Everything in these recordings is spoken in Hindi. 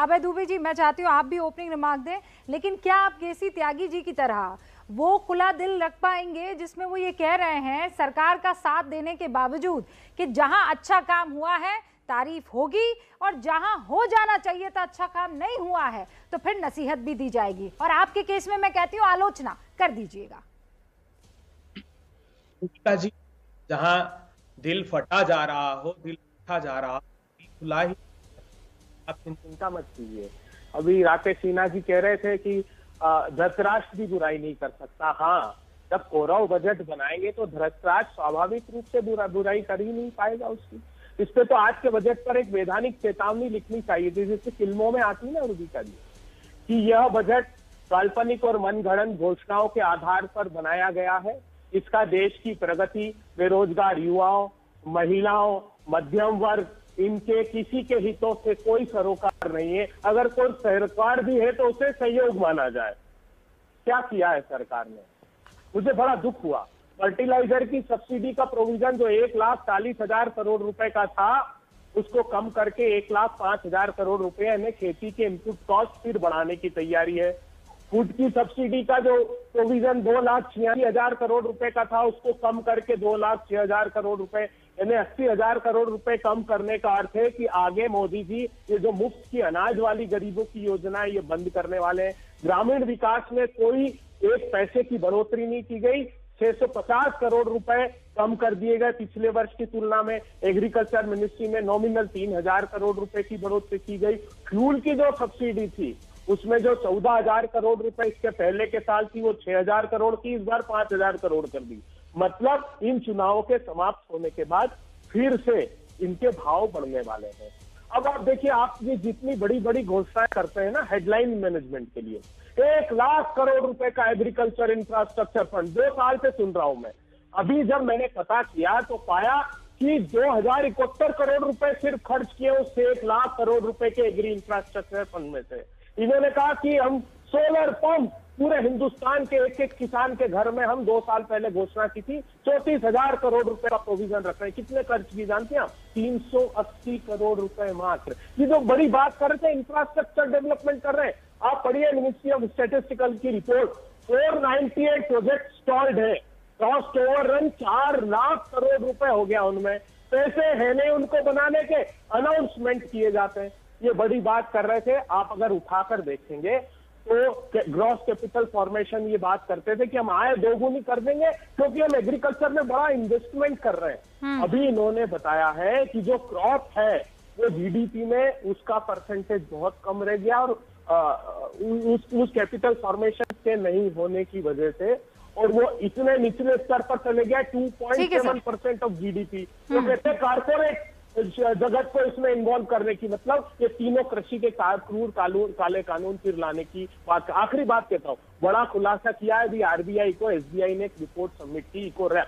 अभय दुबे जी, मैं चाहती हूँ आप भी ओपनिंग रिमार्क दें, लेकिन क्या आप केसी त्यागी जी की तरह वो खुला दिल रख पाएंगे जिसमें वो ये कह रहे हैं सरकार का साथ देने के बावजूद कि जहां अच्छा काम हुआ है तारीफ होगी और जहां हो जाना चाहिए था अच्छा काम नहीं हुआ है तो फिर नसीहत भी दी जाएगी, और आपके केस में मैं कहती हूँ आलोचना कर दीजिएगा। जी, जहां दिल फटा जा रहा हो, दिल फटा जा रहा हो, खुला ही, आप चिंता मत कीजिए। अभी राकेश सिन्हा जी कह रहे थे कि धृतराष्ट्र भी बुराई नहीं कर सकता। हाँ, जब कौरव बजट बनाएंगे तो धृतराष्ट्र स्वाभाविक रूप से बुराई कर ही नहीं पाएगा उसकी। इस पे तो आज के बजट पर एक वैधानिक चेतावनी लिखनी चाहिए थी, जिससे फिल्मों में आती है ना रुबिका जी, कि यह बजट काल्पनिक और मनगढ़ंत घोषणाओं के आधार पर बनाया गया है। इसका देश की प्रगति, बेरोजगार युवाओं, महिलाओं, मध्यम वर्ग, इनके किसी के हितों से कोई सरोकार नहीं है। अगर कोई सरोकार भी है तो उसे सहयोग माना जाए। क्या किया है सरकार ने? मुझे बड़ा दुख हुआ। फर्टिलाइजर की सब्सिडी का प्रोविजन जो 1,40,000 करोड़ रुपए का था, उसको कम करके 1,05,000 करोड़ रुपए, यानी खेती के इनपुट कॉस्ट फिर बढ़ाने की तैयारी है। फूड की सब्सिडी का जो प्रोविजन 2,86,000 करोड़ रुपए का था, उसको कम करके 2,06,000 करोड़ रुपए, यानी 80,000 करोड़ रुपए कम करने का अर्थ है कि आगे मोदी जी ये जो मुफ्त की अनाज वाली गरीबों की योजना है ये बंद करने वाले हैं। ग्रामीण विकास में कोई एक पैसे की बढ़ोतरी नहीं की गई। 650 करोड़ रुपए कम कर दिए गए पिछले वर्ष की तुलना में। एग्रीकल्चर मिनिस्ट्री में नॉमिनल 3,000 करोड़ रुपए की बढ़ोतरी की गई। फ्यूल की जो सब्सिडी थी उसमें जो 14,000 करोड़ रुपए इसके पहले के साल थी वो 6,000 करोड़ की, इस बार 5,000 करोड़ कर दी। मतलब इन चुनावों के समाप्त होने के बाद फिर से इनके भाव बढ़ने वाले हैं। अब आप देखिए, आप ये जितनी बड़ी बड़ी घोषणाएं करते हैं ना हेडलाइन मैनेजमेंट के लिए, 1,00,000 करोड़ रुपए का एग्रीकल्चर इंफ्रास्ट्रक्चर फंड 2 साल से सुन रहा हूं मैं। अभी जब मैंने पता किया तो पाया कि 2,071 करोड़ रुपए सिर्फ खर्च किए उस 1,00,000 करोड़ रुपए के एग्री इंफ्रास्ट्रक्चर फंड में से। इन्होंने कहा कि हम सोलर पंप पूरे हिंदुस्तान के एक एक किसान के घर में, हम 2 साल पहले घोषणा की थी, 34,000 करोड़ रुपए का प्रोविजन रख रहे हैं। कितने खर्च की जानते हैं आप? 380 करोड़ रुपए मात्र। ये जो बड़ी बात कर रहे थे इंफ्रास्ट्रक्चर डेवलपमेंट कर रहे हैं, आप पढ़िए मिनिस्ट्री ऑफ स्टैटिस्टिकल की रिपोर्ट, 498 प्रोजेक्ट स्टॉल्ड है। कॉस्ट ओवररन 4 लाख करोड़ रुपए हो गया उनमें। पैसे है नहीं उनको बनाने के, अनाउंसमेंट किए जाते हैं। ये बड़ी बात कर रहे थे। आप अगर उठाकर देखेंगे तो ग्रॉस कैपिटल फॉर्मेशन ये बात करते थे कि हम आय दोगुनी कर देंगे क्योंकि हम एग्रीकल्चर में बड़ा इन्वेस्टमेंट कर रहे हैं। अभी इन्होंने बताया है कि जो क्रॉप है वो जीडीपी में उसका परसेंटेज बहुत कम रह गया, और उस कैपिटल फॉर्मेशन के नहीं होने की वजह से, और वो इतने निचले स्तर पर चले गया 2.7% ऑफ जीडीपी। तो कहते कारपोरेट जगत को इसमें इन्वॉल्व करने की, मतलब ये तीनों कृषि के क्रूर काले कानून फिर लाने की बात। आखिरी बात कहता हूँ, बड़ा खुलासा किया है अभी आरबीआई को, एसबीआई ने एक रिपोर्ट सबमिट की, इको रैप।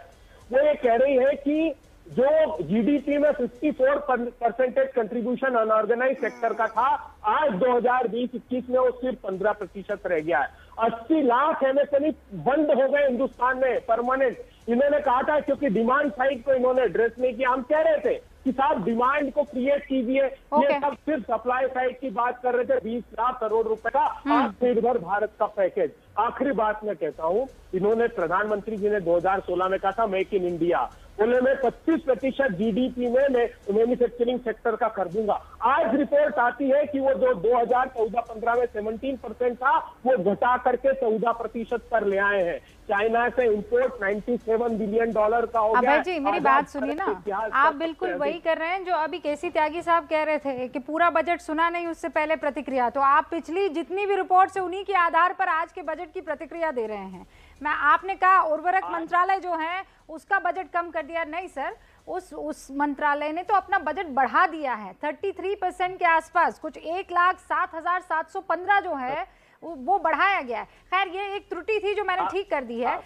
वो ये कह रही है कि जो जीडीपी में 54% कंट्रीब्यूशन अनऑर्गेनाइज सेक्टर का था, आज 2020-21 में वो सिर्फ 15% रह गया है। 80 लाख एमएसएमई बंद हो गए हिंदुस्तान में परमानेंट। इन्होंने कहा था क्योंकि डिमांड साइड को इन्होंने एड्रेस नहीं किया। हम कह रहे थे कि साहब डिमांड को क्रिएट कीजिए, ये सब सिर्फ सप्लाई साइड की बात कर रहे थे। 20 लाख करोड़ रुपए का आत्मनिर्भर भारत का पैकेज। आखिरी बात मैं कहता हूं, इन्होंने प्रधानमंत्री जी ने 2016 में कहा था मेक इन इंडिया, बोले मैं 25% जीडीपी में मैं मैन्युफैक्चरिंग सेक्टर का कर दूंगा। आज रिपोर्ट आती है कि वो जो 2014-15 में 17% था वो घटा करके 14% पर ले आए हैं। चाइना से इंपोर्ट $97 बिलियन का हो गया। अभय जी मेरी बात सुनिए ना, आप बिल्कुल वही कर रहे हैं जो अभी केसी त्यागी साहब कह रहे थे कि पूरा बजट सुना नहीं, उससे पहले प्रतिक्रिया। तो आप पिछली जितनी भी रिपोर्ट है उन्हीं के आधार पर आज के बजट की प्रतिक्रिया दे रहे हैं। आपने कहा उर्वरक मंत्रालय जो है उसका बजट कम कर दिया। नहीं सर, उस मंत्रालय ने तो अपना बजट बढ़ा दिया है 33% के आसपास, कुछ 1,07,715 जो है वो बढ़ाया गया है। खैर ये एक त्रुटि थी जो मैंने ठीक कर दी है।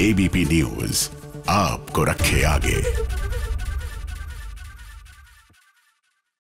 एबीपी न्यूज आपको रखे आगे।